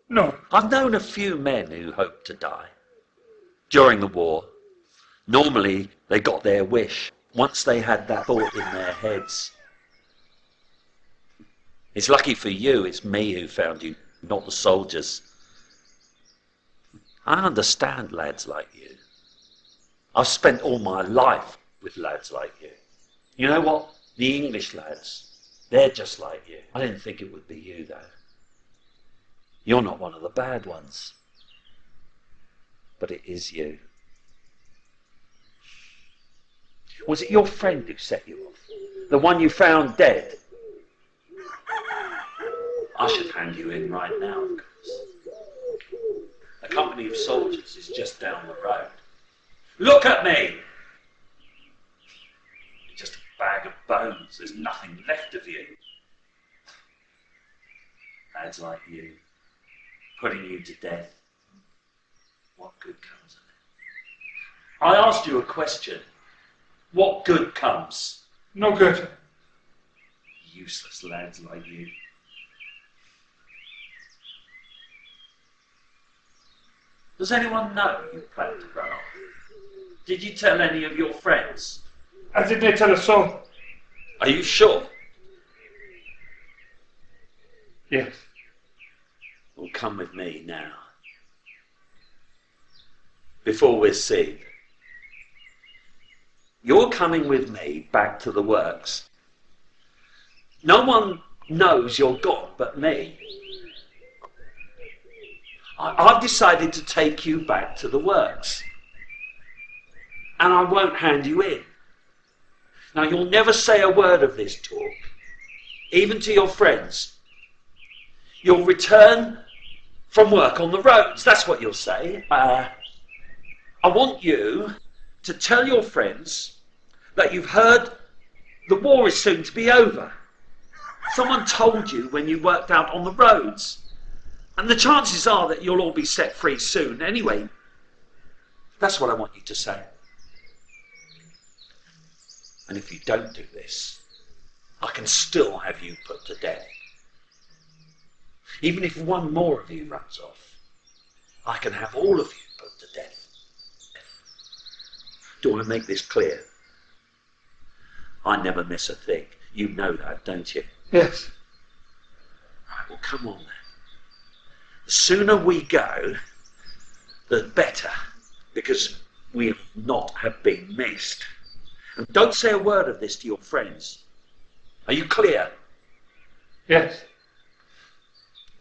No. I've known a few men who hoped to die during the war. Normally, they got their wish once they had that thought in their heads. It's lucky for you it's me who found you, not the soldiers. I understand lads like you. I've spent all my life with lads like you. You know what? The English lads, they're just like you. I didn't think it would be you, though. You're not one of the bad ones. But it is you. Was it your friend who set you off? The one you found dead? I should hand you in right now, of course. A company of soldiers is just down the road. Look at me! You're just a bag of bones. There's nothing left of you. Lads like you, putting you to death. What good comes of it? I asked you a question. What good comes? No good. Useless lads like you. Does anyone know you planned to run off? Did you tell any of your friends? I didn't tell us so. Are you sure? Yes. Well, come with me now. Before we're seen. You're coming with me back to the works. No one knows you're gone but me. I've decided to take you back to the works. And I won't hand you in. Now, you'll never say a word of this talk, even to your friends. You'll return from work on the roads, that's what you'll say. I want you to tell your friends that you've heard the war is soon to be over. Someone told you when you worked out on the roads. And the chances are that you'll all be set free soon anyway. That's what I want you to say. And if you don't do this, I can still have you put to death. Even if one more of you runs off, I can have all of you put to death. Do you want to make this clear? I never miss a thing. You know that, don't you? Yes. Right, well, come on then. The sooner we go, the better, because we'll not have been missed. And don't say a word of this to your friends. Are you clear? Yes.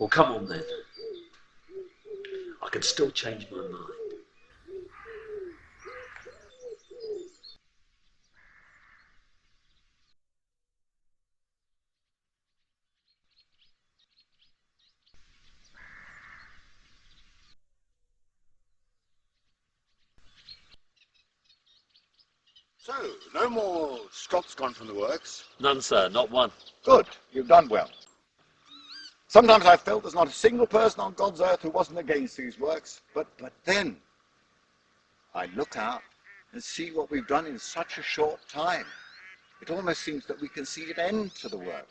Well, come on then. I can still change my mind. So, no more Scots gone from the works. None, sir, not one. Good, you've done well. Sometimes I felt there's not a single person on God's earth who wasn't against these works, but then I look out and see what we've done in such a short time. It almost seems that we can see an end to the work.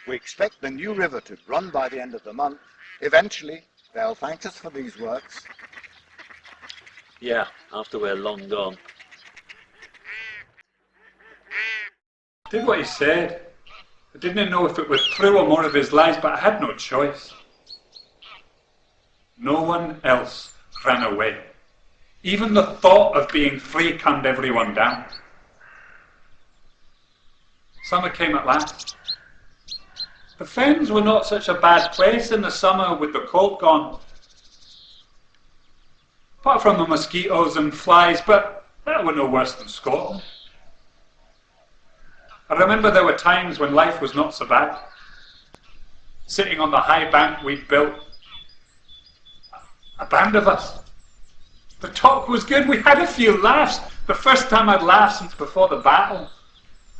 We expect the new river to run by the end of the month. Eventually, they'll thank us for these works. Yeah, after we're long gone. Did what he said. I didn't know if it was true or more of his lies, but I had no choice. No one else ran away. Even the thought of being free calmed everyone down. Summer came at last. The Fens were not such a bad place in the summer with the cold gone. Apart from the mosquitoes and flies, but that were no worse than Scotland. I remember there were times when life was not so bad. Sitting on the high bank we'd built, a band of us. The talk was good, we had a few laughs. The first time I'd laughed since before the battle.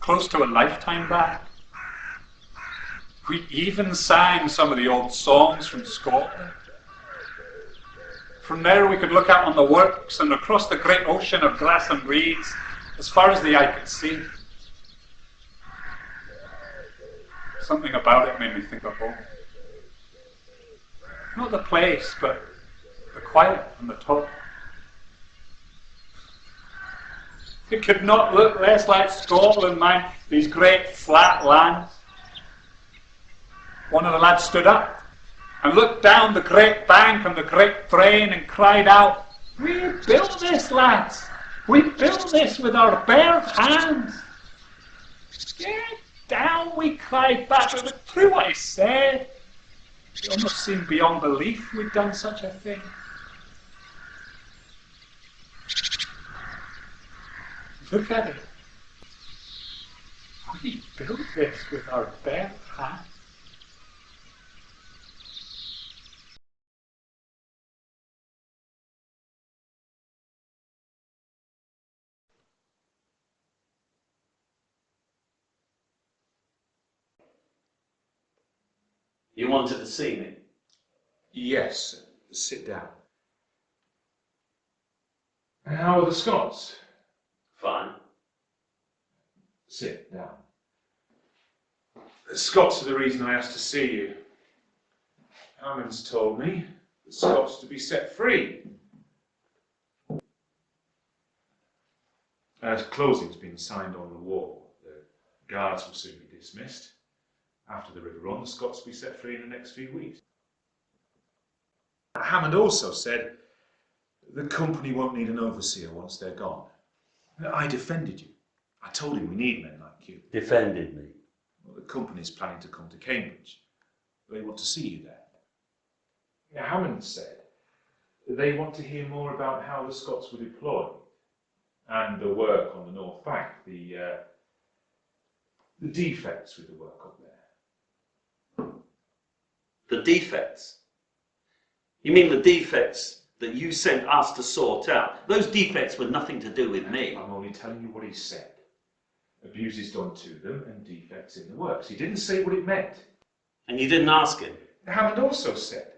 Close to a lifetime back. We even sang some of the old songs from Scotland. From there we could look out on the works and across the great ocean of grass and reeds as far as the eye could see. Something about it made me think of home. Not the place, but the quiet on the top. It could not look less like Scotland, man, these great flat lands. One of the lads stood up and looked down the great bank and the great drain and cried out, "We built this, lads! We built this with our bare hands!" "Get down," we cried back. It was true what he said. It almost seemed beyond belief we'd done such a thing. Look at it. We built this with our bare hands. You wanted to see me? Yes, sit down. How are the Scots? Fine. Sit down. The Scots are the reason I asked to see you. Hammond's told me the Scots to be set free. As closing's been signed on the wall, the guards will soon be dismissed. After the river run, the Scots will be set free in the next few weeks. Hammond also said the company won't need an overseer once they're gone. I defended you. I told him we need men like you. Defended me? Well, the company's planning to come to Cambridge. They want to see you there. Hammond said that they want to hear more about how the Scots were deployed and the work on the North Bank, the defects with the work up there. The defects? You mean the defects that you sent us to sort out? Those defects were nothing to do with me. I'm only telling you what he said. Abuses done to them and defects in the works. He didn't say what it meant. And you didn't ask him? Hammond also said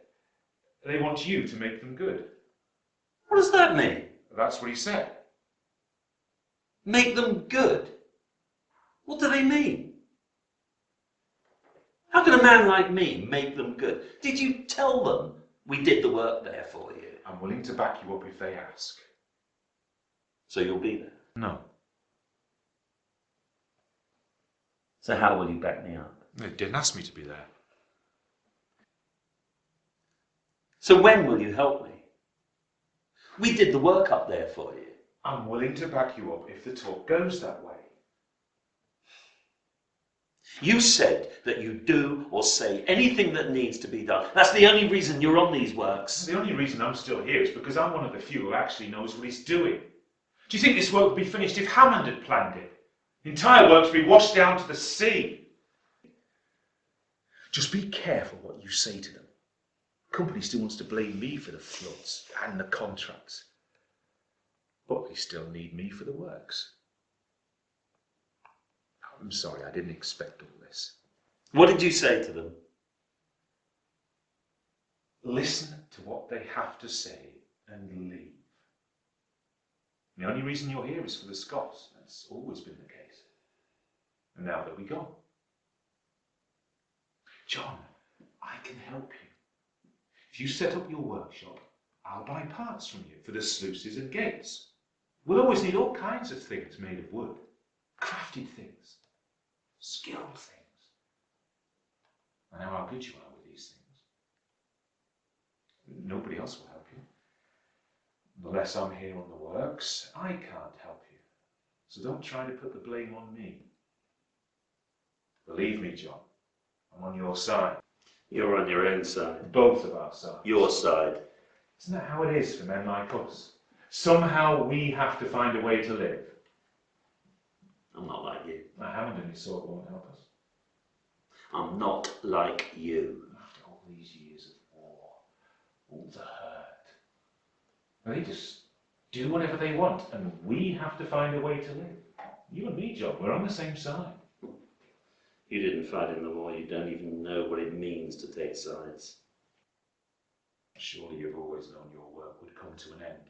they want you to make them good. What does that mean? That's what he said. Make them good? What do they mean? How can a man like me make them good? Did you tell them we did the work there for you? I'm willing to back you up if they ask. So you'll be there? No. So how will you back me up? They didn't ask me to be there. So when will you help me? We did the work up there for you. I'm willing to back you up if the talk goes that way. You said that you do or say anything that needs to be done. That's the only reason you're on these works. The only reason I'm still here is because I'm one of the few who actually knows what he's doing. Do you think this work would be finished if Hammond had planned it? The entire works would be washed down to the sea. Just be careful what you say to them. The company still wants to blame me for the floods and the contracts. But they still need me for the works. I'm sorry, I didn't expect all this. What did you say to them? Listen to what they have to say and leave. The only reason you're here is for the Scots. That's always been the case. And now they'll be gone. John, I can help you. If you set up your workshop, I'll buy parts from you for the sluices and gates. We'll always need all kinds of things made of wood. Crafted things. Skilled things. I know how good you are with these things. Nobody else will help you. Unless I'm here on the works, I can't help you. So don't try to put the blame on me. Believe me, John, I'm on your side. You're on your own side. Both of our sides. Your side. Isn't that how it is for men like us? Somehow we have to find a way to live. I'm not like you. A Hammond and his sort won't help us. I'm not like you. After all these years of war, all the hurt, they just do whatever they want, and we have to find a way to live. You and me, John, we're on the same side. You didn't fight in the war. You don't even know what it means to take sides. Surely you've always known your work would come to an end.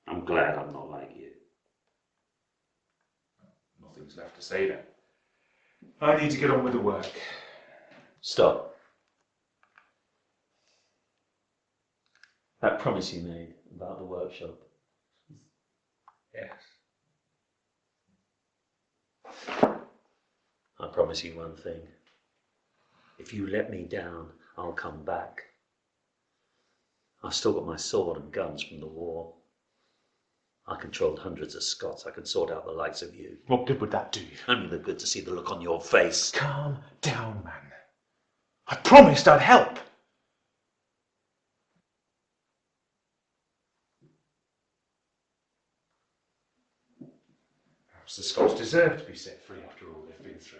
I'm glad I'm not like you. Nothing's left to say then. I need to get on with the work. Stop. That promise you made about the workshop. Yes. I promise you one thing. If you let me down, I'll come back. I've still got my sword and guns from the war. I controlled hundreds of Scots. I could sort out the likes of you. What good would that do you? Only the good to see the look on your face. Calm down, man. I promised I'd help. Perhaps the Scots deserve to be set free after all they've been through.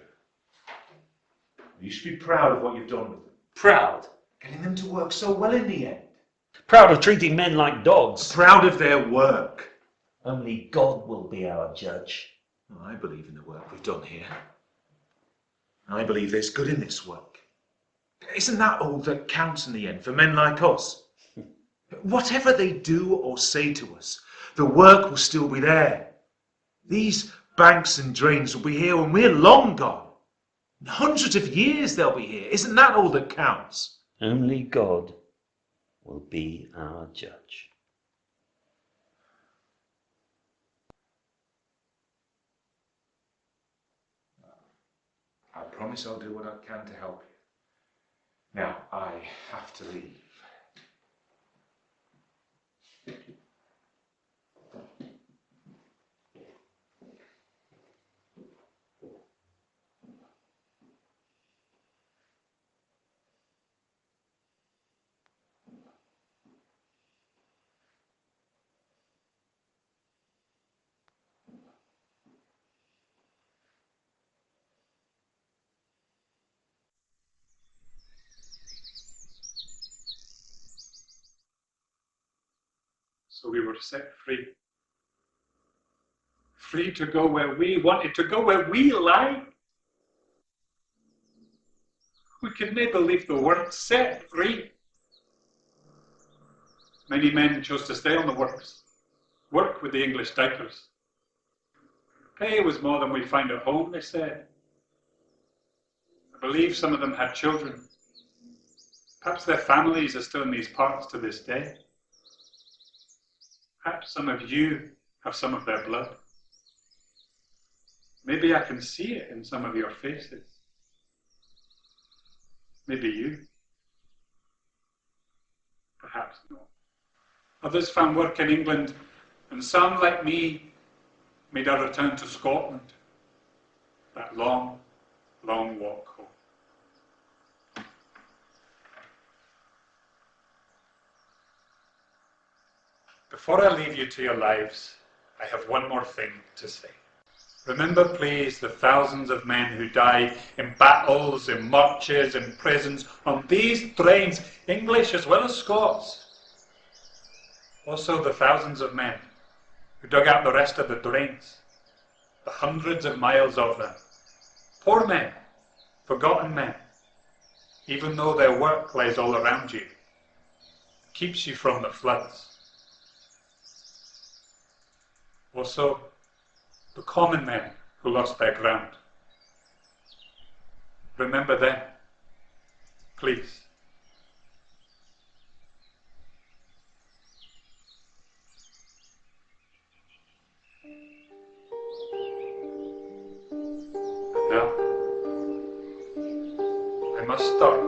You should be proud of what you've done with them. Proud. Getting them to work so well in the end. Proud of treating men like dogs. Proud of their work. Only God will be our judge. Well, I believe in the work we've done here. I believe there's good in this work. Isn't that all that counts in the end for men like us? Whatever they do or say to us, the work will still be there. These banks and drains will be here when we're long gone. In hundreds of years they'll be here. Isn't that all that counts? Only God will be our judge. I promise I'll do what I can to help you. Now, I have to leave. So we were set free. Free to go where we wanted to go, where we liked. We could never believe the word set free. Many men chose to stay on the works, work with the English dikers. Pay was more than we'd find at home, they said. I believe some of them had children. Perhaps their families are still in these parts to this day. Perhaps some of you have some of their blood. Maybe I can see it in some of your faces. Maybe you. Perhaps not. Others found work in England, and some, like me, made a return to Scotland. That long, long walk home. Before I leave you to your lives, I have one more thing to say. Remember, please, the thousands of men who died in battles, in marches, in prisons, on these trains, English as well as Scots. Also the thousands of men who dug out the rest of the drains, the hundreds of miles of them. Poor men, forgotten men, even though their work lies all around you, keeps you from the floods. Also, the common men who lost their ground. Remember them, please. And now, I must start